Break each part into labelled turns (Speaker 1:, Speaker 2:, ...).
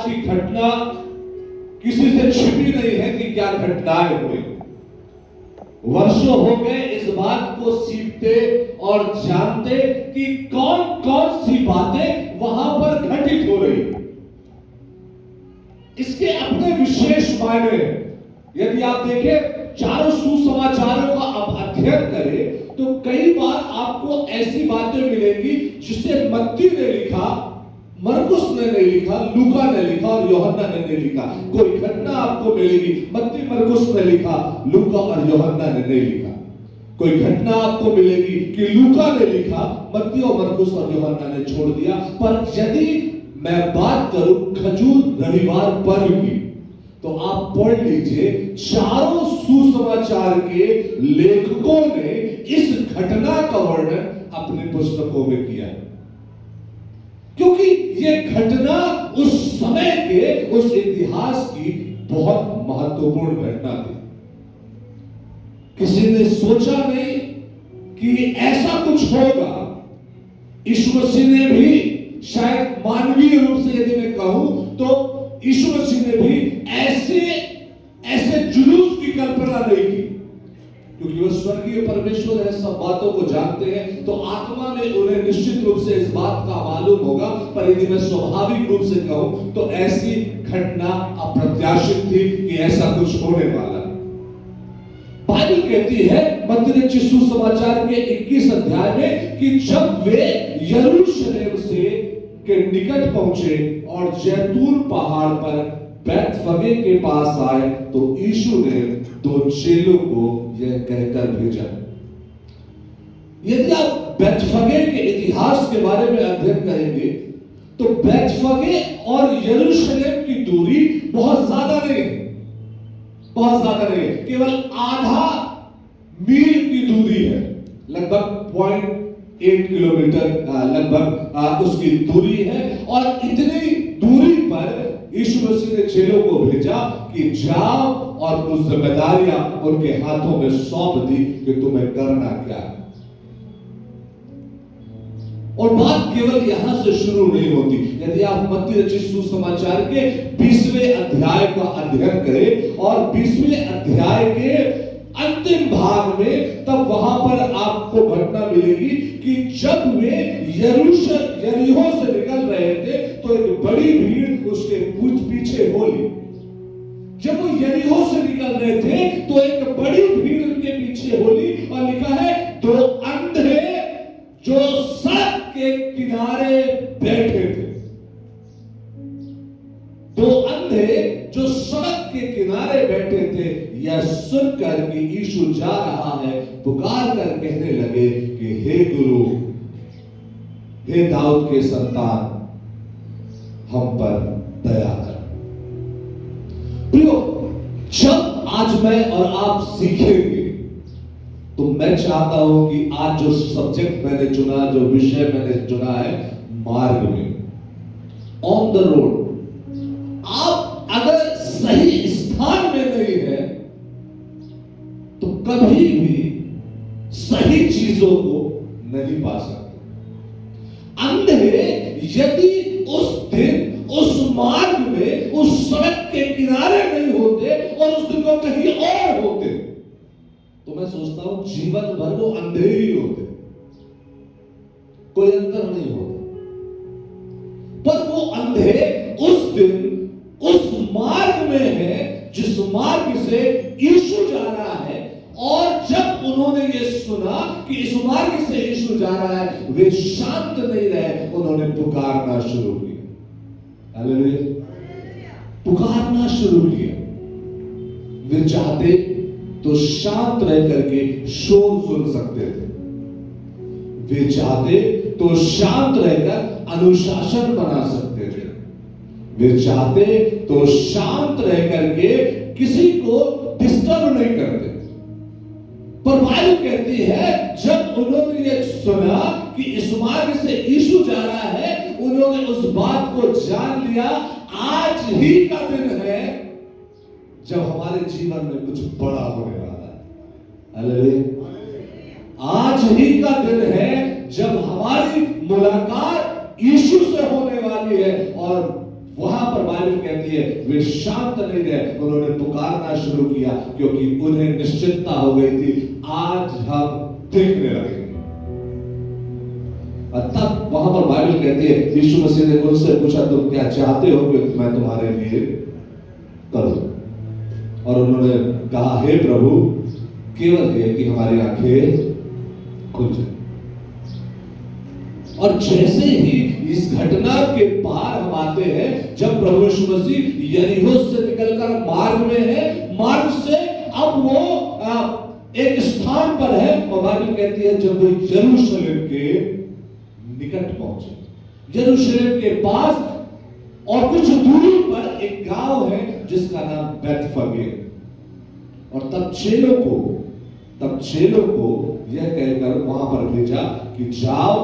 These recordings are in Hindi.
Speaker 1: आज की घटना किसी से छिपी नहीं है कि क्या घटनाएं हुई। वर्षों हो गए इस बात को सीखते और जानते कि कौन कौन सी बातें वहां पर घटित हो रही। इसके अपने विशेष मायने। यदि आप देखें चारों सुसमाचारों का आप अध्ययन करें तो कई बार आपको ऐसी बातें मिलेंगी जिसे मत्ती ने लिखा, मरकुस ने नहीं लिखा, लूका ने लिखा और यूहन्ना ने नहीं लिखा। कोई घटना आपको मिलेगी मत्ती मरकुस ने लिखा, लूका और यूहन्ना ने नहीं लिखा। कोई घटना आपको मिलेगी कि लूका ने लिखा, मत्ती और मरकुस और यूहन्ना ने छोड़ दिया। पर यदि मैं बात करूं खजूर रविवार पर्व की तो आप पढ़ लीजिए चारों सुसमाचार के लेखकों ने इस घटना का वर्णन अपनी पुस्तकों में किया है, क्योंकि यह घटना उस समय के उस इतिहास की बहुत महत्वपूर्ण घटना थी। किसी ने सोचा नहीं कि ऐसा कुछ होगा। यीशु मसीह ने भी शायद मानवीय रूप से यदि मैं कहूं तो यीशु मसीह ने भी ऐसे जुलूस की कल्पना नहीं की, क्योंकि वह स्वर्गीय परमेश्वर है, सब बातों को जानते हैं। तो आत्मा में उन्हें निश्चित रूप से इस बात का मालूम होगा। पर यदि मैं स्वाभाविक रूप से कहूं तो ऐसी घटना अप्रत्याशित थी कि ऐसा कुछ होने वाला। बाइबल कहती है मत्ती रचित सुसमाचार के 21 अध्याय में कि जब वे यरूशलेम से के निकट पहुंचे और जैतून पहाड़ पर बैतफगे के पास आए तो यीशु ने दो चेलों को यह कहकर भेजा। यदि आप बैतफगे के इतिहास के बारे में अध्ययन करेंगे तो बैतफगे और यरूशलेम की दूरी बहुत ज्यादा नहीं है, बहुत ज्यादा नहीं है, केवल आधा मील की दूरी है। लगभग 0.8 किलोमीटर लगभग उसकी दूरी है। और इतनी दूरी पर यीशु मसीह ने चेलों को भेजा कि जाओ और कुछ जिम्मेदारियां उनके हाथों में सौंप दी कि तुम्हें करना क्या है। और बात केवल यहां से शुरू नहीं होती। यदि आप मत्ती रचित सुसमाचार के 20वें अध्याय का अध्ययन करें और 20वें अध्याय के अंतिम भाग में, तब वहां पर आपको घटना मिलेगी कि जब वे यरीहो से निकल रहे थे तो एक बड़ी भीड़ उसके पीछे हो ली। जब वो यरीहो से निकल रहे थे तो एक बड़ी भीड़ उनके पीछे हो ली और लिखा है दो अंधे जो सड़क के किनारे बैठे थे। दो अंधे जो सड़क के किनारे बैठे थे, यह सुनकर कि यीशु जा रहा है पुकार कर कहने लगे कि हे गुरु, हे दाऊद के संतान, हम पर दया कर। प्रियो, जब आज मैं और आप सीखेंगे तो मैं चाहता हूं कि आज जो सब्जेक्ट मैंने चुना, जो विषय मैंने चुना है, मार्ग में, ऑन द रोड। आप अगर सही स्थान में नहीं है तो कभी भी सही चीजों को नहीं पा सकते। अंधे यदि उस दिन उस मार्ग में उस सड़क के किनारे नहीं होते और उस दिन वो कहीं और होते तो मैं सोचता हूं जीवन भर वो अंधे ही होते, कोई अंतर नहीं होता। पर वो अंधे उस दिन उस मार्ग में है जिस मार्ग से यीशु जा रहा है। और जब उन्होंने ये सुना कि इस मार्ग से यीशु जा रहा है, वे शांत नहीं रहे, उन्होंने पुकारना शुरू किया। हालेलुया, पुकारना शुरू किया। वे चाहते तो शांत रह करके शोर सुन सकते थे, वे चाहते तो शांत रहकर अनुशासन बना सकते थे, वे चाहते तो शांत रह करके किसी को डिस्टर्ब नहीं करते। पर बाइबल कहती है जब उन्होंने ये सुना कि इस मार्ग से यीशु जा रहा है, उन्होंने उस बात को जान लिया। आज ही का दिन है जब हमारे जीवन में कुछ बड़ा होने वाला है। हालेलुया, आज ही का दिन है जब हमारी मुलाकात यीशु से होने वाली है और वहां पर बाइबल कहती है वे शांत नहीं रहे, उन्होंने पुकारना शुरू किया क्योंकि उन्हें निश्चितता हो गई थी आज हम देखने लगेंगे। और तब वहां पर बाइबल कहती है यीशु मसीह ने उनसे पूछा तुम क्या चाहते हो कि मैं तुम्हारे लिए करूं? और उन्होंने कहा हे प्रभु केवल ये कि हमारी आंखें खुल जाए। और जैसे ही इस घटना के पार हम आते हैं, जब प्रभु यीशु मसीह यरीहो से निकलकर मार्ग में है, मार्ग से अब वो एक स्थान पर है और बाइबल कहती है जब वो यरूशलेम के निकट पहुंचे, यरूशलेम के पास और कुछ दूरी पर एक गांव है जिसका नाम बैतफगे। और तब चेलों को यह कहकर वहां पर भेजा कि जाओ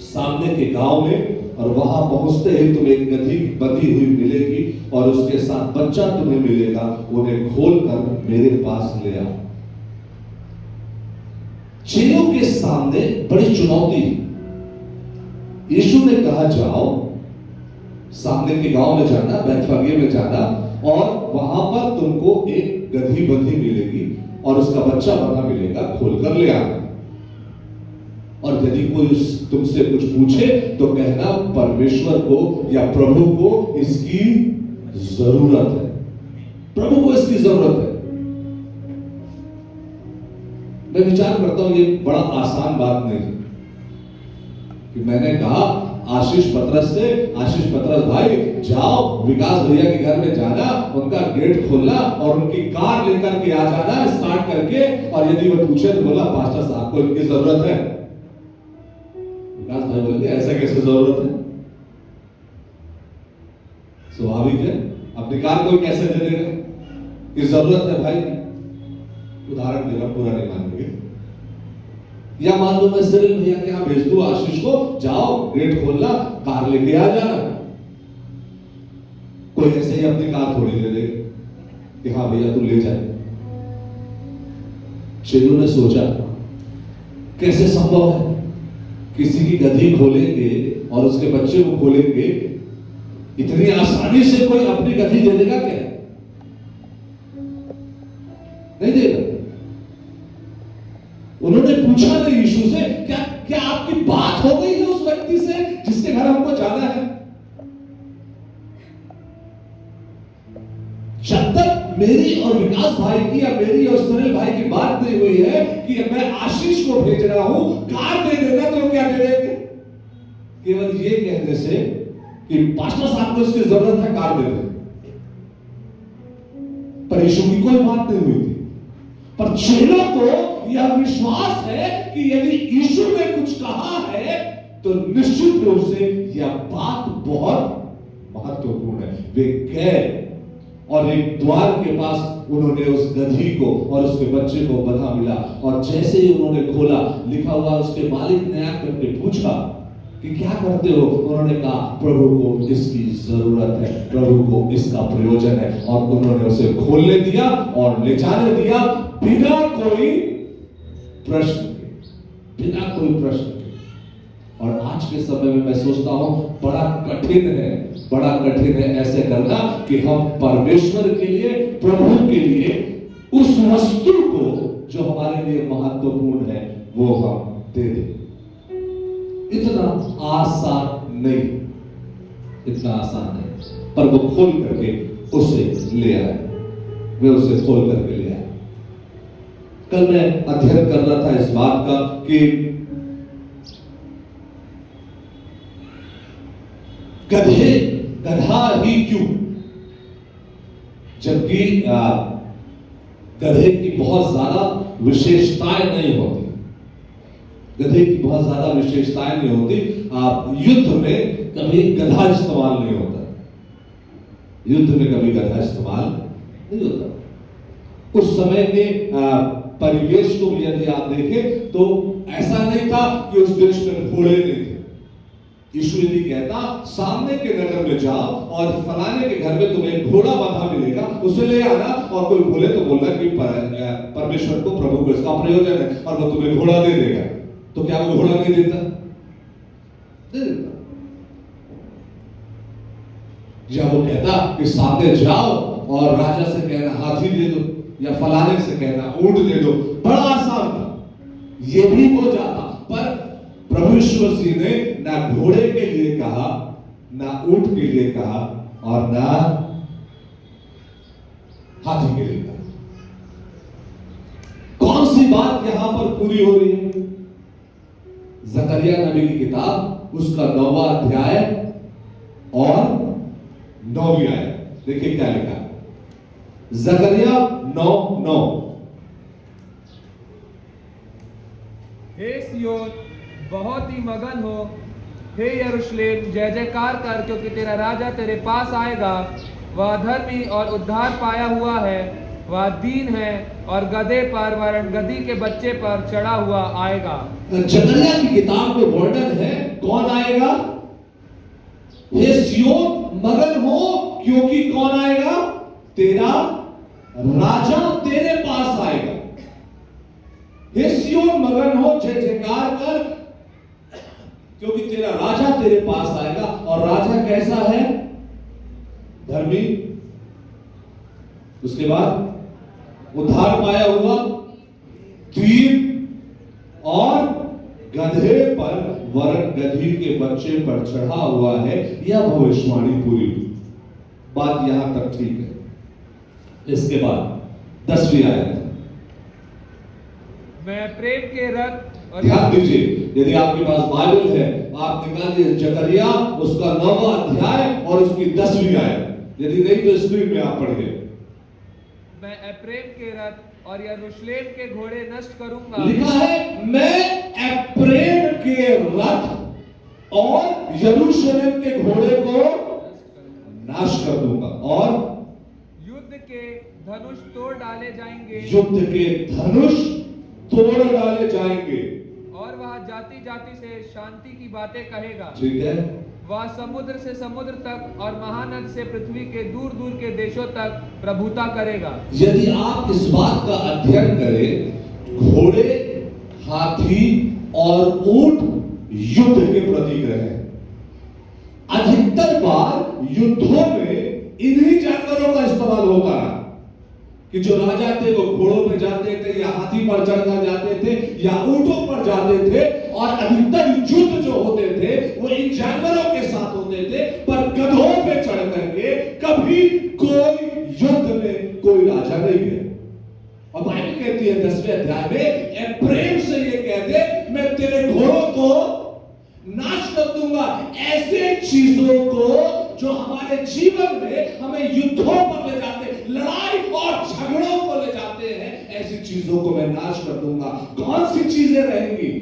Speaker 1: सामने के गांव में और वहां पहुंचते ही तुम्हें एक गधी बंधी हुई मिलेगी और उसके साथ बच्चा तुम्हें मिलेगा, उन्हें खोलकर मेरे पास ले आओ। चेलों के सामने बड़ी चुनौती। यीशु ने कहा जाओ सामने के गांव में जाना, बैतफगे में जाना और वहां पर तुमको एक गधी बंधी मिलेगी और उसका बच्चा बंधा मिलेगा, खोलकर ले आना। और यदि कोई तुमसे कुछ पूछे तो कहना परमेश्वर को या प्रभु को इसकी जरूरत है, प्रभु को इसकी जरूरत है। मैं विचार करता हूं ये बड़ा आसान बात नहीं है कि मैंने कहा आशीष पत्रस भाई जाओ विकास भैया के घर में जाना, उनका गेट खोलना और उनकी कार लेकर के आ जाना स्टार्ट करके, और यदि वो पूछे तो बोला पास्टर साहब को इनकी जरूरत है। विकास भाई बोले ऐसा कैसे जरूरत है? स्वाभाविक है, अपनी कार को कैसे दे देगा कि जरूरत है भाई। उदाहरण देगा, पूरा नहीं मानेंगे। या मान लो मैं सिरिल भैया के यहां भेज दूं आशीष को, जाओ गेट खोलना कार लेके आ जाना। कोई ऐसे ही अपनी कार थोड़ी ले ले कि हाँ भैया तू ले जाए। चेलों ने सोचा कैसे संभव है किसी की गधी खोलेंगे और उसके बच्चे को खोलेंगे, इतनी आसानी से कोई अपनी गधी दे देगा क्या? नहीं देगा। उन्होंने पूछा ना यीशु से क्या आपकी बात हो गई है उस व्यक्ति से जिसके घर हमको जाना है? जब तक मेरी और विकास भाई की या मेरी और सुनील भाई की बात नहीं हुई है कि मैं आशीष को भेज रहा हूं कार दे देना, तो क्या दे देंगे? केवल ये कहने से कि पास्टर साहब को इसकी जरूरत है कार दे दे। पर यीशु की कोई बात नहीं हुई थी। पर चेलों को यह विश्वास है कि यदि यीशु ने कुछ कहा है तो निश्चित रूप से यह बात बहुत महत्वपूर्ण है। वे गए और एक द्वार के पास उन्होंने उस गधी को और उसके बच्चे को बंधा मिला, और जैसे ही उन्होंने खोला, लिखा हुआ उसके मालिक ने आकर पूछा कि क्या करते हो? उन्होंने कहा प्रभु को इसकी जरूरत है, प्रभु को इसका प्रयोजन है। और उन्होंने उसे खोलने दिया और ले जाने दिया बिना कोई प्रश्न के। और आज के समय में मैं सोचता हूं बड़ा कठिन है ऐसे करना कि हम परमेश्वर के लिए, प्रभु के लिए उस वस्तु को जो हमारे लिए महत्वपूर्ण है वो हम दे दें। इतना आसान नहीं, पर वो खोल करके उसे ले आए, वे उसे खोल करके ले आए। कल मैं अध्ययन कर रहा था इस बात का कि गधा ही क्यों, जबकि गधे की बहुत ज्यादा विशेषताएं नहीं होती। युद्ध में कभी गधा इस्तेमाल नहीं होता। उस समय के परिवेश को यदि आप देखें तो ऐसा नहीं था कि उस देश में घोड़े नहीं थे। यीशु यदि कहता सामने के नगर में जाओ और फलाने के घर में तुम्हें घोड़ा बांधा मिलेगा, उसे ले आना, और कोई बोले तो बोलना कि परमेश्वर को, प्रभु को इसका प्रयोजन है और वो तुम्हें घोड़ा दे देगा, तो क्या वो घोड़ा नहीं देता? या वो कहता कि सामने जाओ और राजा से कहना हाथी दे दो, या फलाने से कहना ऊंट दे दो, बड़ा आसान था, ये भी हो जाता। पर प्रभु यीशु मसीह ने ना घोड़े के लिए कहा, ना ऊंट के लिए कहा, और ना हाथी के लिए कहा। कौन सी बात यहां पर पूरी हो रही है? जकरिया नबी की किताब उसका 9वां अध्याय और 9वीं आयत, देखिए क्या लिखा है। जकरिया 9:9।
Speaker 2: हे सिय्योन, बहुत ही मगन हो, हे यरूशलेम, जय जयकार कर, क्योंकि तेरा राजा तेरे पास आएगा। वह धर्मी और उद्धार पाया हुआ है, वह दीन है और गधे पर वरन गधी के बच्चे पर चढ़ा हुआ आएगा।
Speaker 1: जकरिया की किताब में वर्णन है, कौन आएगा? हे सिय्योन मगन हो, क्योंकि कौन आएगा? तेरा राजा तेरे पास आएगा। हे सिय्योन मगन हो, जय जयकार कर, क्योंकि तेरा राजा तेरे पास आएगा। और राजा कैसा है? धर्मी, उसके बाद उद्धार पाया हुआ, दीन और गधे पर वरन गधी के बच्चे पर चढ़ा हुआ है। यह भविष्यवाणी पूरी हुई। बात यहां तक ठीक है। इसके बाद 10वीं आयत,
Speaker 2: मैं प्रेम के रथ और
Speaker 1: ध्यान दीजिए, यदि आपके पास बाइबल है आप निकालिए जकरिया उसका 9वां अध्याय और उसकी 10वीं आयत। यदि नहीं तो स्क्रीन में आप पढ़िए।
Speaker 2: मैं एप्रेम के रथ और यरूशलेम के घोड़े नष्ट करूंगा।
Speaker 1: लिखा है, मैं एप्रेम के रथ और यरूशलेम के घोड़े को नाश कर दूंगा, और
Speaker 2: युद्ध के धनुष तोड़ डाले जाएंगे,
Speaker 1: युद्ध के धनुष तोड़ डाले जाएंगे।
Speaker 2: और वह जाति जाति से शांति की बातें कहेगा।
Speaker 1: ठीक है।
Speaker 2: वह समुद्र से समुद्र तक और महानद से पृथ्वी के दूर दूर के देशों तक प्रभुता करेगा।
Speaker 1: यदि आप इस बात का अध्ययन करें, घोड़े, हाथी और ऊंट युद्ध के प्रतीक रहे। अधिकतर बार युद्धों में इन्हीं जानवरों का इस्तेमाल होता है कि जो राजा थे वो घोड़ों पे जाते थे, या हाथी पर चढ़कर जाते थे, या ऊंटों पर जाते थे। और अधिकतर युद्ध जो होते थे वो इन जानवरों के साथ होते थे। पर गधों पे चढ़ करके कभी कोई युद्ध में कोई राजा नहीं गया। और बाइबल कहती है 10वें अध्याय में, प्रेम से ये कह दे, मैं तेरे घोड़ों को नाश कर दूंगा। ऐसे चीजों को जो हमारे जीवन में हमें युद्धों पर ले जाते, लड़ाई और झगड़ों को ले जाते हैं, ऐसी चीजों को मैं नाश कर दूंगा। कौन सी चीजें रहेंगी?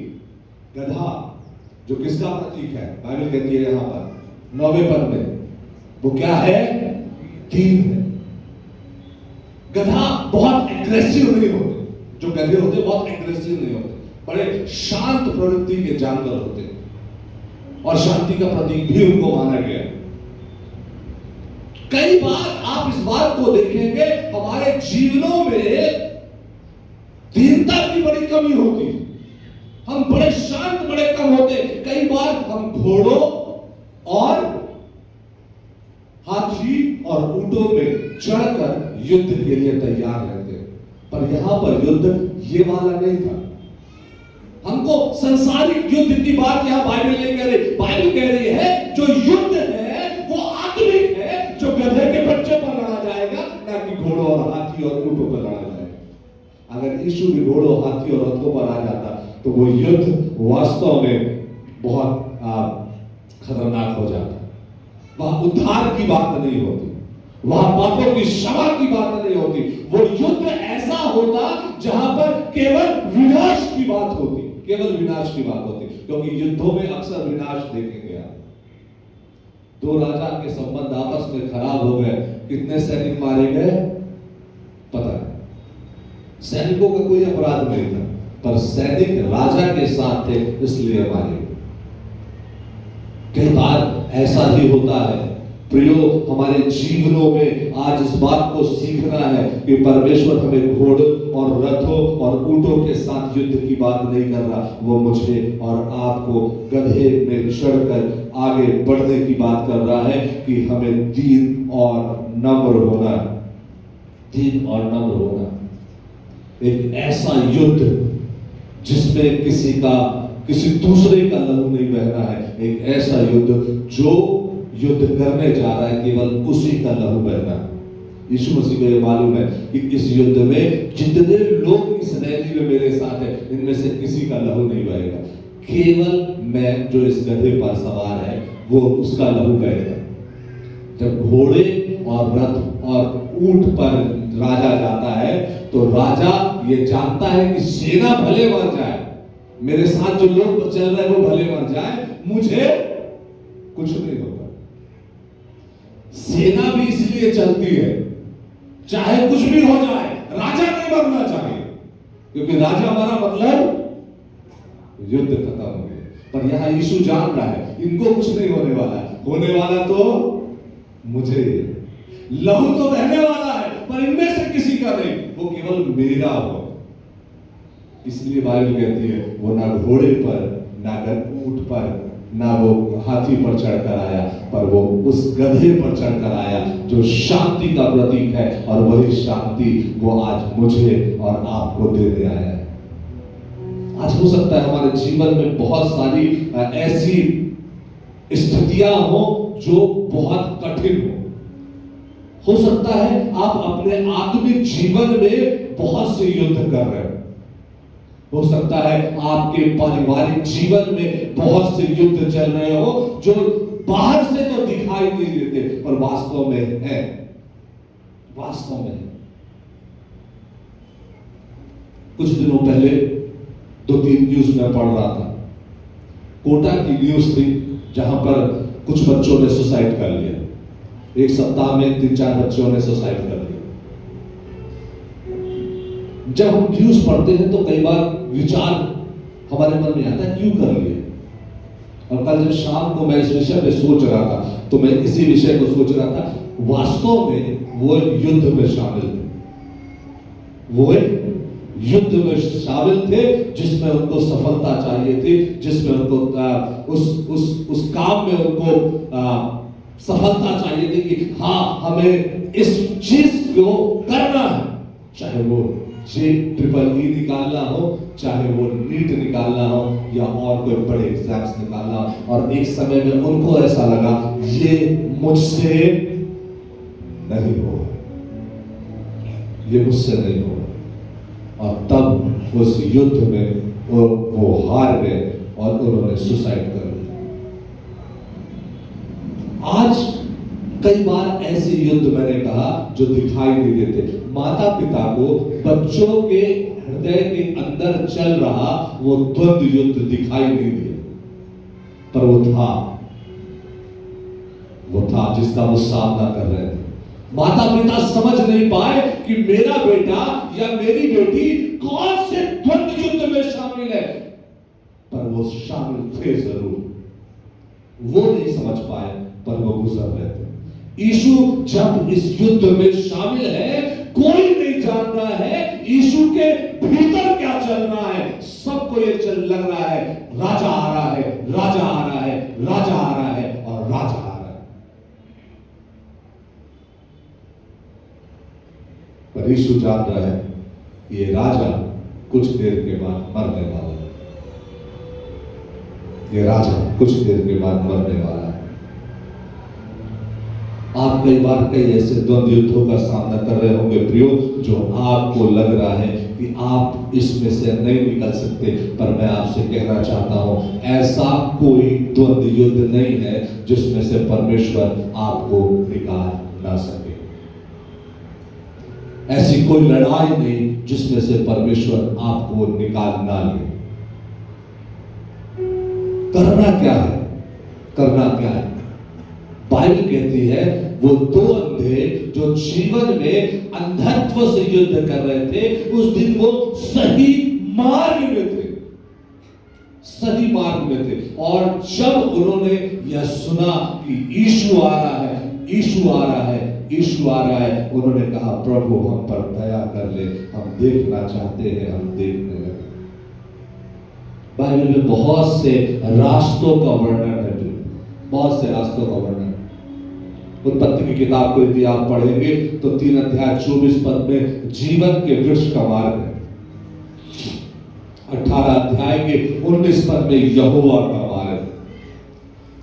Speaker 1: गधा, जो किसका प्रतीक है? बाइबल कहती है यहां पर 9वें पद में, वो क्या है? दीन है। गधा बहुत एग्रेसिव नहीं होते, जो गधे होते बहुत एग्रेसिव नहीं होते, बड़े शांत प्रवृत्ति के जानवर होते हैं, और शांति का प्रतीक भी उनको माना गया। कई बार आप इस बात को देखेंगे, हमारे जीवनों में दीनता की बड़ी कमी होती है। हम बड़े शांत, बड़े कम होते। कई बार हम घोड़ों और हाथी और ऊंटों में चढ़कर युद्ध के लिए तैयार रहते हैं। पर यहां पर युद्ध ये वाला नहीं था। हमको संसारिक युद्ध की बात यहां बाइबल नहीं कह रही। बाइबल कह रही है जो युद्ध है वो आत्मिक है, जो गधे के बच्चे पर लड़ा जाएगा, ना कि घोड़ों और हाथी और ऊंटों पर लड़ा जाएगा। अगर यीशु भी घोड़ों, हाथी और रथों पर आ जाता तो वो युद्ध वास्तव में बहुत खतरनाक हो जाता। वहां उद्धार की बात नहीं होती, वहां पापों की क्षमा की बात नहीं होती। वो युद्ध ऐसा होता जहां पर केवल विनाश की बात होती, केवल विनाश की बात होती। क्योंकि युद्धों में अक्सर विनाश देखेंगे आप। दो राजा के संबंध आपस में खराब हो गए, कितने सैनिक मारे गए पता नहीं। सैनिकों का कोई अपराध नहीं था, पर सैनिक राजा के साथ थे, इसलिए मारे। कई बार ऐसा भी होता है प्रियो, हमारे जीवनों में आज इस बात को सीखना है कि परमेश्वर हमें घोड़ों और रथों और ऊंटों के साथ युद्ध की बात नहीं कर रहा, वो मुझे और आपको गधे में चढ़कर आगे बढ़ने की बात कर रहा है कि हमें दीन और नम्र होना, दीन और नम्र होना। एक ऐसा युद्ध जिसमें किसी दूसरे का लहू नहीं बहना है, एक ऐसा युद्ध जो युद्ध करने जा रहा है केवल उसी का लहू बहना। यीशु मसीह को यह मालूम है कि इस युद्ध में जितने लोग इस रैली में मेरे साथ है, इनमें से किसी का लहू नहीं बहेगा, केवल मैं जो इस गधे पर सवार है वो उसका लहू बहेगा। जब घोड़े और रथ और ऊंट पर राजा जाता है तो राजा ये जानता है कि सेना भले मर जाए, मेरे साथ जो लोग चल रहे हैं वो भले मर जाए, मुझे कुछ नहीं होगा। सेना भी इसलिए चलती है चाहे कुछ भी हो जाए, राजा नहीं मरना चाहिए, क्योंकि राजा मरा मतलब युद्ध खत्म हो गया। पर यहां यीशु जान रहा है इनको कुछ नहीं होने वाला, होने वाला तो मुझे, लहू तो बहने वाला है पर इनमें से किसी का नहीं, वो केवल मेरा हो। इसलिए बाइबल कहती है वो ना घोड़े पर, ना ऊंट पर, ना वो हाथी पर चढ़कर आया, पर वो उस गधे पर चढ़कर आया जो शांति का प्रतीक है, और वही शांति वो आज मुझे और आपको देने आया है। आज हो सकता है हमारे जीवन में बहुत सारी ऐसी स्थितियां हो जो बहुत कठिन हो सकता है आप अपने आत्मिक जीवन में बहुत से युद्ध कर रहे हो सकता है आपके पारिवारिक जीवन में बहुत से युद्ध चल रहे हो जो बाहर से तो दिखाई नहीं देते पर वास्तव में है, वास्तव में। कुछ दिनों पहले 2-3 न्यूज में पढ़ रहा था, कोटा की न्यूज थी जहां पर कुछ बच्चों ने सुसाइड कर लिया। एक सप्ताह में 3-4 बच्चों ने सुसाइड कर लिया। जब हम न्यूज पढ़ते हैं तो कई बार विचार हमारे मन में आता है क्यों कर लिए। और कल जब शाम को मैं इस विषय पे सोच रहा था तो मैं इसी विषय को सोच रहा था, वास्तव में वो युद्ध में शामिल थे, वो युद्ध में शामिल थे जिसमें उनको सफलता चाहिए थी, जिसमें उनको उस काम में उनको सफलता चाहिए थी कि हाँ हमें इस चीज को करना है, चाहे वो JEEE निकालना हो, चाहे वो नीट निकालना हो या और कोई बड़े एग्जाम्स निकालना हो। और एक समय में उनको ऐसा लगा ये मुझसे नहीं होगा, ये मुझसे नहीं होगा, और तब उस युद्ध में वो हार गए और उन्होंने सुसाइड कर लिया। आज कई बार ऐसे युद्ध मैंने कहा जो दिखाई नहीं देते। माता पिता को बच्चों के हृदय के अंदर चल रहा वो द्वंद्व युद्ध दिखाई नहीं दिया, पर वो था जिसका वो सामना कर रहे थे। माता पिता समझ नहीं पाए कि मेरा बेटा या मेरी बेटी कौन से द्वंद्व युद्ध में शामिल है, पर वो शामिल थे जरूर। वो नहीं समझ पाए पर वो गुजर रहे थे। यीशु जब इस युद्ध में शामिल है, कोई नहीं जान रहा है यीशु के भीतर क्या चल रहा है। सबको ये लग रहा है राजा आ रहा है, राजा आ रहा है, राजा आ रहा है और राजा आ रहा है। पर यीशु जान रहा है ये राजा कुछ देर के बाद मरने वाला है, ये राजा कुछ देर के बाद मरने वाला है। आप कई बार कई ऐसे द्वंद्व युद्धों का सामना कर रहे होंगे प्रियो, जो आपको लग रहा है कि आप इसमें से नहीं निकल सकते, पर मैं आपसे कहना चाहता हूं ऐसा कोई द्वंद्व युद्ध नहीं है जिसमें से परमेश्वर आपको निकाल ना सके। ऐसी कोई लड़ाई नहीं जिसमें से परमेश्वर आपको निकाल ना ले। करना क्या है, करना क्या है? बाइबल कहती है वो 2 अंधे जो जीवन में अंधत्व से युद्ध कर रहे थे, उस दिन वो सही मार्ग में थे, सही मार्ग में थे। और जब उन्होंने यह सुना कि यीशु आ रहा है, यीशु आ रहा है, यीशु आ रहा है। उन्होंने कहा प्रभु हम पर दया कर ले, हम देखना चाहते हैं, हम देखने लगे। बाइबल में बहुत से रास्तों का वर्णन है, बहुत से रास्तों का वर्णन। उत्पत्ति की किताब को यदि आप पढ़ेंगे तो 3 अध्याय 24 पद में जीवन के वृक्ष का मार्ग है। 18 अध्याय के 19 पद में यहोवा का मार्ग है।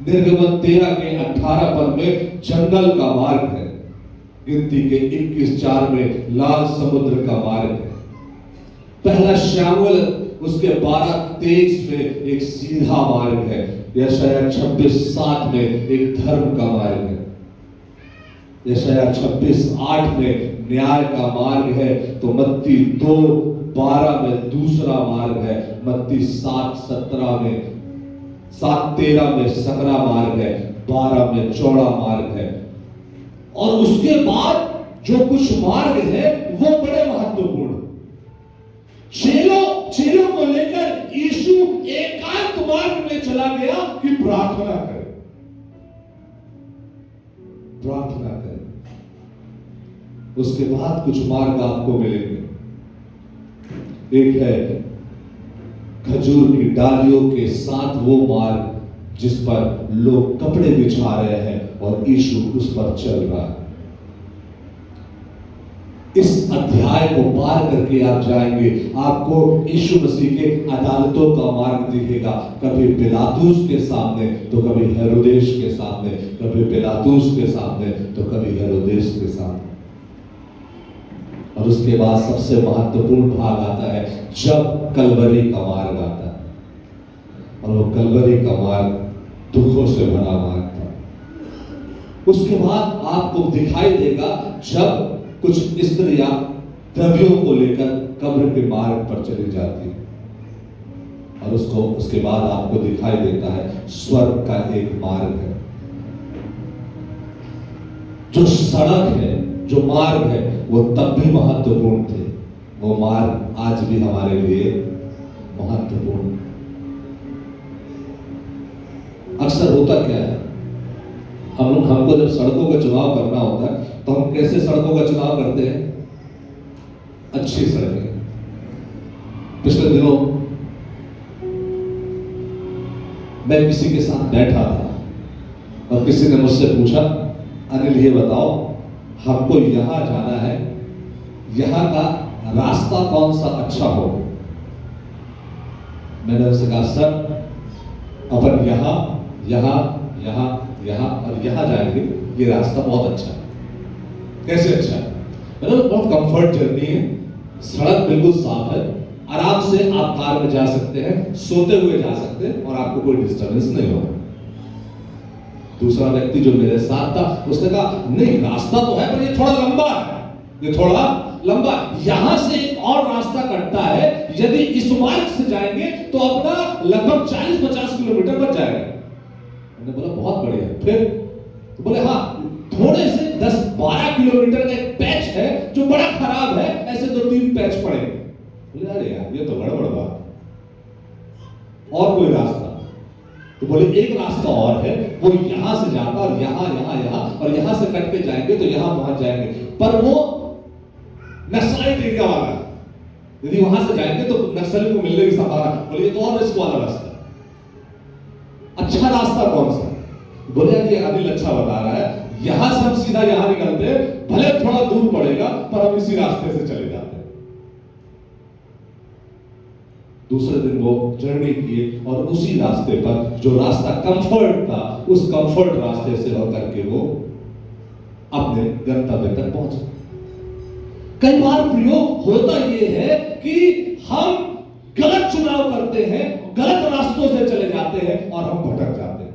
Speaker 1: निर्गमन 13 के 18 पद में जंगल का मार्ग है। गिनती के 21:4 में लाल समुद्र का मार्ग है। पहला शामुएल उसके 12:23 में एक सीधा मार्ग है। यशायाह 26:7 में एक धर्म का मार्ग है। यशायाह 26:8 में न्याय का मार्ग है। तो मत्ती 2:12 में दूसरा मार्ग है। मत्ती 7:13 में सकरा मार्ग है। 12 में चौड़ा मार्ग है। और उसके बाद जो कुछ मार्ग है वो बड़े महत्वपूर्ण। चेलों को लेकर यीशु एकांत मार्ग में चला गया कि प्रार्थना करें, प्रार्थना करें। उसके बाद कुछ मार्ग आपको मिलेंगे। एक है खजूर की डालियों के साथ वो मार्ग जिस पर लोग कपड़े बिछा रहे हैं और यीशु उस पर चल रहा है। इस अध्याय को पार करके आप जाएंगे, आपको यीशु मसीह के अदालतों का मार्ग दिखेगा। कभी पिलातुस के सामने तो कभी हेरोदेस के सामने, कभी पिलातुस के सामने तो कभी हेरोदेस के सामने। और उसके बाद सबसे महत्वपूर्ण भाग आता है जब कलवरी का मार्ग आता है। और वो कलवरी का मार्ग दुखों से भरा मार्ग था। उसके बाद आपको दिखाई देगा जब कुछ स्त्रियां द्रव्यों को लेकर कब्र के मार्ग पर चली जाती है। और उसके बाद आपको दिखाई देता है स्वर्ग का एक मार्ग है। जो सड़क है, जो मार्ग है, वो तब भी महत्वपूर्ण थे। वो मार्ग आज भी हमारे लिए महत्वपूर्ण। अक्सर होता क्या है, हमको जब सड़कों का चुनाव करना होता है तो हम कैसे सड़कों का चुनाव करते हैं? अच्छी सड़कें। पिछले दिनों मैं किसी के साथ बैठा था और किसी ने मुझसे पूछा, अनिल ये बताओ हमको यहां जाना है, यहां का रास्ता कौन सा अच्छा हो? मैंने उससे कहा सर अपन यहां यहां यहां यहां और यहां जाएंगे, ये रास्ता बहुत अच्छा है। कैसे अच्छा है? मतलब बहुत कंफर्ट जर्नी है, सड़क बिल्कुल साफ है, आराम से आप कार में जा सकते हैं, सोते हुए जा सकते हैं और आपको कोई डिस्टर्बेंस नहीं होगा। दूसरा व्यक्ति जो मेरे साथ था उसने कहा नहीं रास्ता तो है पर ये थोड़ा लंबा है, ये थोड़ा लंबा, यहां से एक और रास्ता कटता है, यदि इस मार्ग से जाएंगे तो अपना लगभग 40-50 किलोमीटर बच जाएगा। मैंने बोला बहुत बढ़िया। फिर तो बोले हाँ थोड़े से 10-12 किलोमीटर का एक पैच है जो बड़ा खराब है, ऐसे 2-3 पैच पड़े। बोले अरे यार ये तो गड़बड़ बात, और कोई रास्ता? तो बोले एक रास्ता और है, वो यहां से जाता और यहां यहां यहां और यहां से कट के जाएंगे तो यहां पहुंच जाएंगे, पर वो नक्सलाइट एरिया वाला, यदि वहां से जाएंगे तो नक्सली को मिलने की संभावना। बोले तो और रिस्क वाला रास्ता। अच्छा रास्ता कौन सा? बोले ये अनिल अच्छा बता रहा है, यहां से हम सीधा यहां निकलते हैं, भले थोड़ा दूर पड़ेगा पर हम इसी रास्ते से चले जाते हैं। दूसरे दिन वो जर्नी किए और उसी रास्ते पर जो रास्ता कंफर्ट था, उस कंफर्ट रास्ते से होकर के वो अपने गंतव्य तक पहुंचे। कई बार प्रयोग होता ये है कि हम गलत चुनाव करते हैं, गलत रास्तों से चले जाते हैं और हम भटक जाते हैं।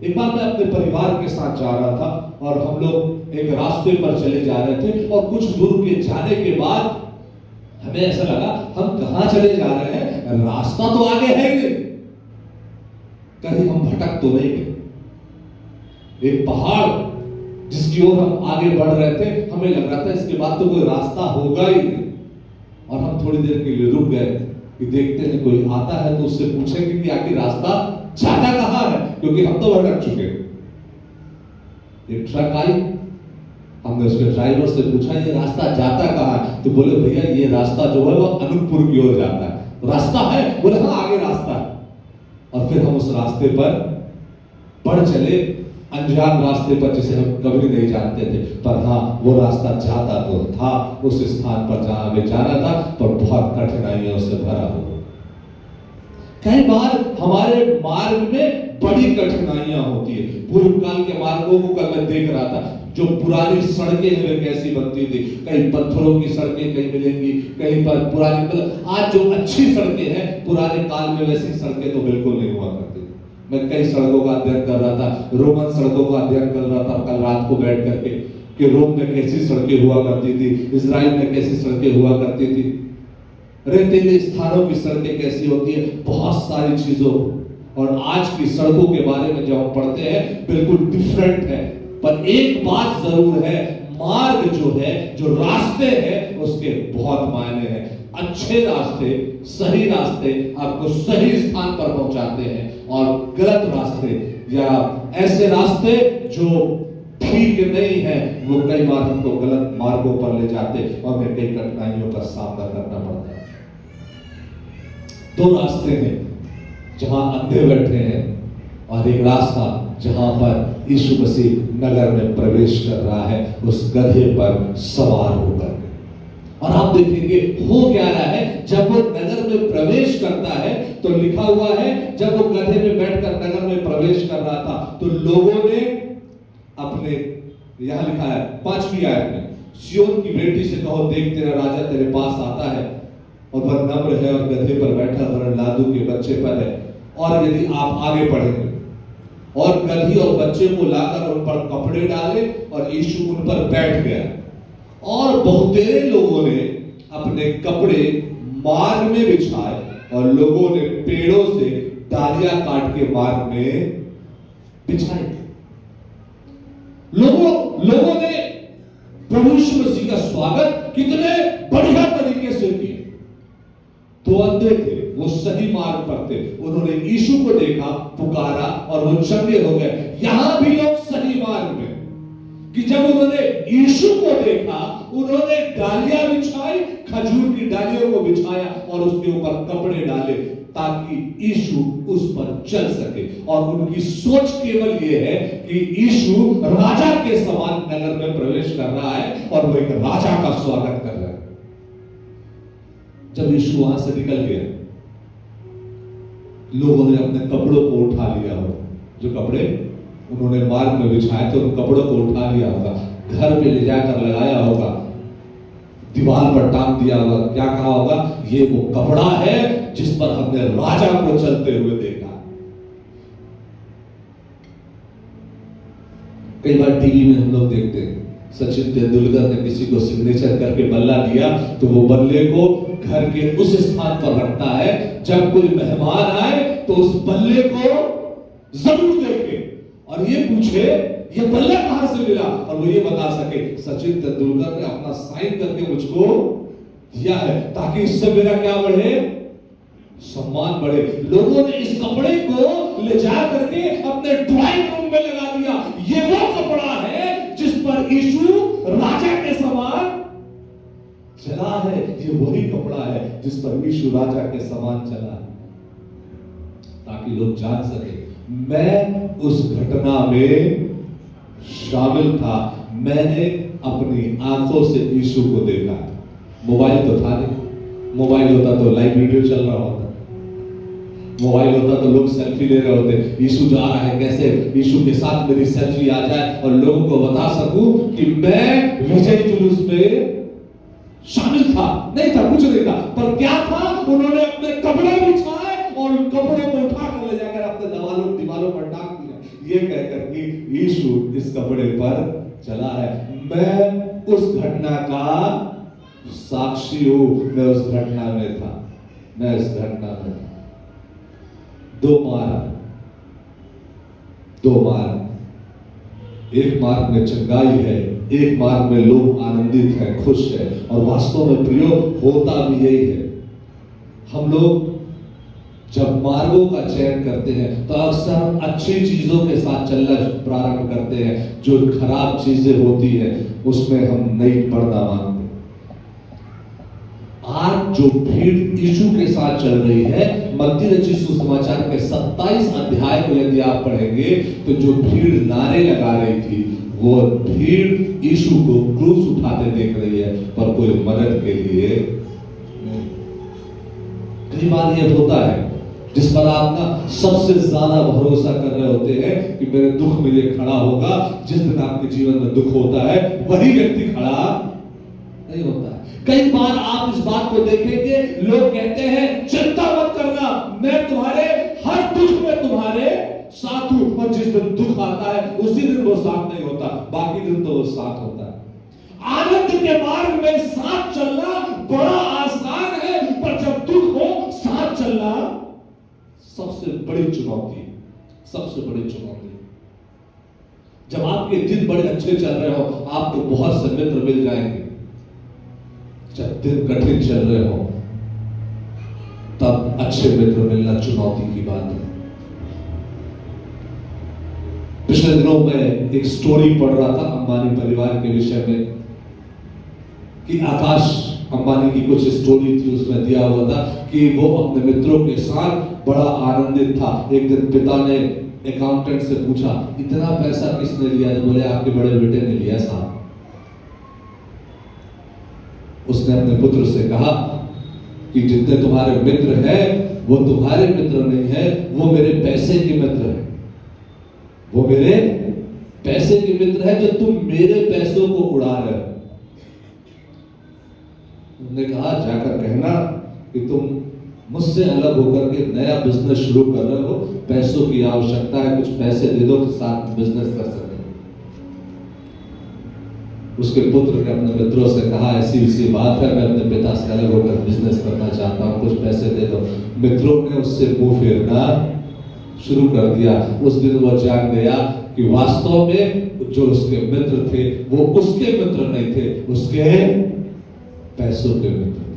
Speaker 1: एक बार मैं अपने परिवार के साथ जा रहा था और हम लोग एक रास्ते पर चले जा रहे थे और कुछ दूर के जाने के बाद हमें ऐसा लगा हम कहां चले जा रहे हैं, रास्ता तो आगे है ही, कहीं हम भटक तो नहीं गए। एक पहाड़ जिसकी ओर हम आगे बढ़ रहे थे, हमें लग रहा था इसके बाद तो कोई रास्ता होगा ही नहीं, और हम थोड़ी देर के लिए रुक गए कि देखते हैं कोई आता है तो उससे पूछेंगे कि आखिर रास्ता जाता कहां है, क्योंकि हम तो भटक चुके हैं। एक ट्रक आई, हमने उसके ड्राइवर से पूछा ये रास्ता जाता कहाँ है? तो बोले भैया ये रास्ता जो है वो अनूपपुर की ओर जाता है। रास्ता है? बोले हाँ आगे रास्ता है। और फिर हम उस रास्ते पर बढ़ चले, अनजान रास्ते पर जिसे हम कभी नहीं जानते थे, पर हाँ वो रास्ता जाता तो था उस स्थान पर जहां हमें जाना था, पर बहुत कठिनाइयों से भरा हुआ। कई बार हमारे मार्ग में बड़ी कठिनाइयां होती है। पूर्व काल के मार्गों को कल मैं देख रहा था, जो पुरानी सड़कें हमें कैसी बनती थी, कहीं पत्थरों की सड़कें कहीं मिलेंगी, कहीं पर पुरानी, मतलब आज जो अच्छी सड़कें हैं पुराने काल में वैसी सड़कें तो बिल्कुल नहीं हुआ करती। मैं कई सड़कों का अध्ययन कर रहा था, रोमन सड़कों का अध्ययन कर रहा था कल रात को बैठ करके, कि रोम में कैसी सड़कें हुआ करती थी, इजराइल में कैसी सड़कें हुआ करती थी, रेतीले स्थानों की सड़कें कैसी होती है, बहुत सारी चीजों। और आज की सड़कों के बारे में जब हम पढ़ते हैं बिल्कुल डिफरेंट है। पर एक बात जरूर है, मार्ग जो है, जो रास्ते हैं उसके बहुत मायने हैं। अच्छे रास्ते, सही रास्ते आपको सही स्थान पर पहुंचाते हैं, और गलत रास्ते या ऐसे रास्ते जो ठीक नहीं है वो कई बार हमको गलत मार्गों पर ले जाते और हमें कई कठिनाइयों का सामना करना पड़ता है। दो रास्ते हैं जहां अंधे बैठे हैं, और एक रास्ता जहां पर यीशु मसीह नगर में प्रवेश कर रहा है उस गधे पर सवार होकर। और आप देखेंगे हो क्या रहा है, जब वो नगर में प्रवेश करता है तो लिखा हुआ है जब वो गधे में बैठकर नगर में प्रवेश कर रहा था तो लोगों ने अपने, यहां लिखा है 5वीं आयत में, सिय्योन की बेटी से कहो देख तेरा राजा तेरे पास आता है और वह नम्र है और गधे पर बैठा वरन लादू के बच्चे पर है। और यदि आप आगे पढ़ेंगे, और गधी और बच्चे को लाकर उन पर कपड़े डाले और यीशु उन पर बैठ गया, और बहुतेरे लोगों ने अपने कपड़े मार्ग में बिछाए और लोगों ने पेड़ों से डालियां काट के मार्ग में बिछाई। लोगों ने प्रभु यीशु मसीह का स्वागत कितने बढ़िया तरीके से किया। तो अंधे थे, वो सही मार्ग पर थे, उन्होंने यीशु को देखा, पुकारा और वो चंगे हो गए। यहां भी लोग सही मार्ग में, कि जब उन्होंने यीशु को देखा उन्होंने डालियां बिछाई, खजूर की डालियों को बिछाया और उसके ऊपर कपड़े डाले ताकि यीशु उस पर चल सके। और उनकी सोच केवल यह है कि यीशु राजा के समान नगर में प्रवेश कर रहा है और वो एक राजा का स्वागत कर रहा है। जब यीशु वहां से निकल गया, लोगों ने अपने कपड़ों को उठा लिया हो, जो कपड़े उन्होंने मार्ग में बिछाए थे उन कपड़ों को उठा लिया होगा, घर पे ले जाकर लगाया होगा, दीवार पर टांग दिया होगा। क्या कहा होगा, ये वो कपड़ा है जिस पर हमने राजा को चलते हुए देखा। कई बार टीवी में हम लोग देखते हैं सचिन तेंदुलकर ने किसी को सिग्नेचर करके बल्ला दिया तो वो बल्ले को घर के उस स्थान पर रखता है, जब कोई मेहमान आए तो उस बल्ले को जरूर देखे और ये पूछे ये बल्ला कहां से मिला, और वो ये बता सके सचिन तेंदुलकर ने अपना साइन करके मुझको दिया है, ताकि इससे मेरा क्या बढ़े, सम्मान बढ़े। लोगों ने इस कपड़े को ले जा करके अपने ड्राइंग रूम में लगा दिया। ये वो कपड़ा है जिस पर यीशु राजा के समान चला है, ये वही कपड़ा है जिस पर यीशु राजा के समान चला है, ताकि लोग जान सके मैं उस घटना में शामिल था, मैंने अपनी आंखों से यीशु को देखा। मोबाइल तो था नहीं, मोबाइल होता तो लाइव वीडियो चल रहा होता, मोबाइल होता तो लोग सेल्फी ले रहे होते, यीशु जा रहा है कैसे यीशु के साथ मेरी सेल्फी आ जाए और लोगों को बता सकूं कि मैं विजय जुलूस में शामिल था। नहीं था, कुछ नहीं था, पर क्या था, उन्होंने अपने कपड़े बिछाए और उन कपड़ों को उठाकर ले जाकर अपने दीवारों पर टांग दिया, ये कहकर कि यीशु इस कपड़े पर चला है। मैं उस घटना का साक्षी हूं, मैं उस घटना में था, मैं इस घटना में था। दो मार्ग, एक मार्ग में चंगाई है, एक मार्ग में लोग आनंदित हैं, खुश है, और वास्तव में प्रियो होता भी यही है। हम लोग जब मार्गों का चयन करते हैं तो अक्सर हम अच्छी चीजों के साथ चलना प्रारंभ करते हैं, जो खराब चीजें होती है उसमें हम नहीं बढ़ना मांगते। आज जो भीड़ यीशु के साथ चल रही है, मत्ती रचित सुसमाचार के 27 अध्याय को यदि आप पढ़ेंगे तो जो भीड़ नारे लगा रही थी, वो भीड़ यीशु को क्रूस उठाते देख रही है, पर कोई मदद के लिए नहीं। कई बार ये होता है जिस पर आप ना सबसे ज्यादा भरोसा कर रहे होते हैं कि मेरे दुख में ये खड़ा होगा, जिस दिन आपके जीवन में दुख होता है वही व्यक्ति खड़ा नहीं होता है। कई बार आप इस बात को देखेंगे, लोग कहते हैं चिंता मत करना, मैं तुम्हारे हर दुख में तुम्हारे साथ हूं, और जिस दिन दुख आता है उसी दिन वो साथ नहीं होता, बाकी दिन तो वो साथ होता है। आनंद के मार्ग में साथ चलना बड़ा आसान है, पर जब दुख हो साथ चलना सबसे बड़ी चुनौती, सबसे बड़ी चुनौती। जब आपके दिन बड़े अच्छे चल रहे हो, आपको बहुत से मित्र मिल जाएंगे। जब दिन कठिन चल रहे हो, तब अच्छे मित्र मिलना चुनौती की बात है। पिछले दिनों में एक स्टोरी पढ़ रहा था अंबानी परिवार के विषय में, कि आकाश अंबानी की कुछ स्टोरी थी, उसमें दिया हुआ था कि वो अपने मित्रों के साथ बड़ा आनंदित था। एक दिन पिता ने अकाउंटेंट से पूछा, इतना पैसा किसने लिया? तो बोले आपके बड़े बेटे ने लिया साहब। उसने अपने पुत्र से कहा कि जितने तुम्हारे मित्र हैं वो तुम्हारे मित्र नहीं है, वो मेरे पैसे के मित्र हैं, वो मेरे पैसे के मित्र हैं, जो तुम मेरे पैसों को उड़ा रहे हो। उन्होंने कहा जाकर कहना कि तुम मुझसे अलग होकर के नया बिजनेस शुरू कर रहे हो, पैसों की आवश्यकता है, कुछ पैसे दे दो तो साथ में बिजनेस कर सकते। उसके पुत्र ने अपने मित्रों से कहा ऐसी सी बात है, मैं अपने पिता से अलग होकर बिजनेस करना चाहता हूँ, कुछ पैसे दे दो। मित्रों ने उससे मुंह फेरना शुरू कर दिया। उस दिन वो जान गया कि वास्तव में जो उसके मित्र थे वो उसके मित्र नहीं थे, उसके पैसों के मित्र थे।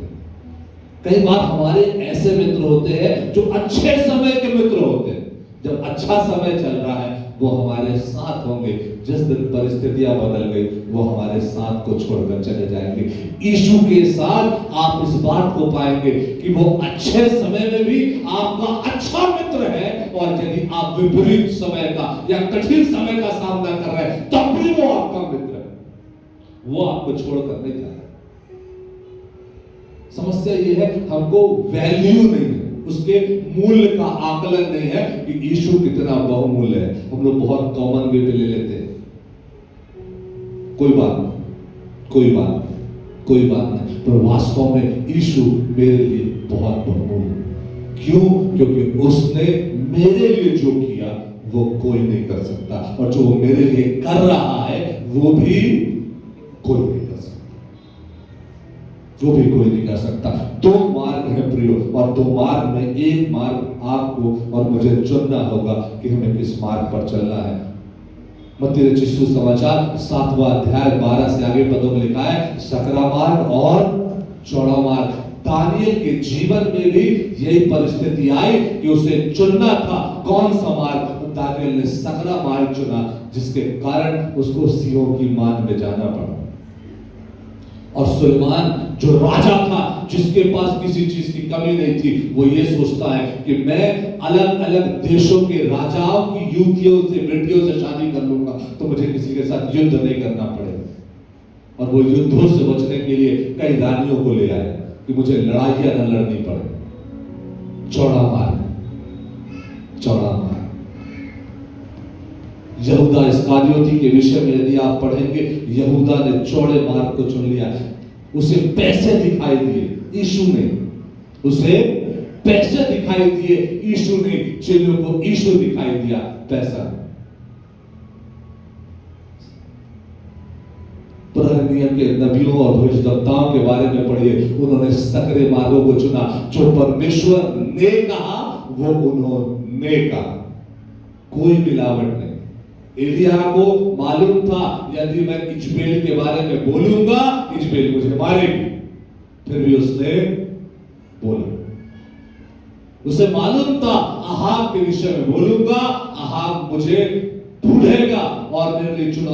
Speaker 1: कई बार हमारे ऐसे मित्र होते हैं जो अच्छे समय के मित्र होते हैं। जब अच्छा समय चल रहा है वो हमारे साथ होंगे, जिस दिन परिस्थितियां बदल गई वो हमारे साथ को छोड़कर चले जाएंगे। यीशु के साथ आप इस बात को पाएंगे कि वो अच्छे समय में भी आपका अच्छा मित्र है, और यदि आप विपरीत समय का या कठिन समय का सामना कर रहे हैं तब भी वो आपका मित्र है, वो आपको छोड़कर नहीं जा रहा। समस्या ये है हमको वैल्यू नहीं है, उसके मूल्य का आकलन नहीं है कि यीशु कितना बहुमूल्य है। हम लोग बहुत कॉमन वे पे ले लेते हैं, कोई बात नहीं, पर वास्तव में यीशु मेरे लिए बहुत बहुमूल्य। क्यों? क्योंकि उसने मेरे लिए जो किया वो कोई नहीं कर सकता, और जो मेरे लिए कर रहा है वो भी कोई नहीं कर सकता, वो भी कोई नहीं कर सकता। दो मार्ग है प्रियो, और दो मार्ग में एक मार्ग आपको और मुझे चुनना होगा कि हमें किस मार्ग पर चलना है। मत्ती रचित सुसमाचार 7वां अध्याय 12 से आगे पदों में लिखा है, सकरा मार्ग और चौड़ा मार्ग। दानियल के जीवन में भी यही परिस्थिति आई कि उसे चुनना था कौन सा मार्ग। दानियल ने सकरा मार्ग चुना, जिसके कारण उसको सिंहों की मान में जाना पड़ा। और सुलेमान जो राजा था, जिसके पास किसी चीज की कमी नहीं थी, वो ये सोचता है कि मैं अलग अलग देशों के राजाओं की युवतियों से, बेटियों से शादी कर लूंगा तो मुझे किसी के साथ युद्ध नहीं करना पड़ेगा। और वो युद्धों से बचने के लिए कई रानियों को ले आए कि मुझे लड़ाइयां न लड़नी पड़े। चौड़ा मार्ग। यहूदा इस्करियोती के विषय में यदि आप पढ़ेंगे, यहूदा ने चौड़े मार्ग को चुन लिया। उसे पैसे दिखाई दिए, यीशु ने उसे पैसे दिखाई दिए, यीशु ने चेलों को यीशु दिखाई दिया, पैसा। पुराने नियम के नबियों और भविष्यद्वक्ताओं के बारे में पढ़िए, उन्होंने सकरे मार्गों को चुना। जो परमेश्वर ने कहा वो उन्होंने कहा, कोई मिलावट नहीं। एलिया को मालूम था यदि मैं इजबेल के बारे में बोलूंगा इजबेल मुझे मारेगी, फिर भी उसने बोला। उसे मालूम था अहाब के विषय में बोलूंगा, अहाब मुझे ढूंढेगा और मेरे लिए चुना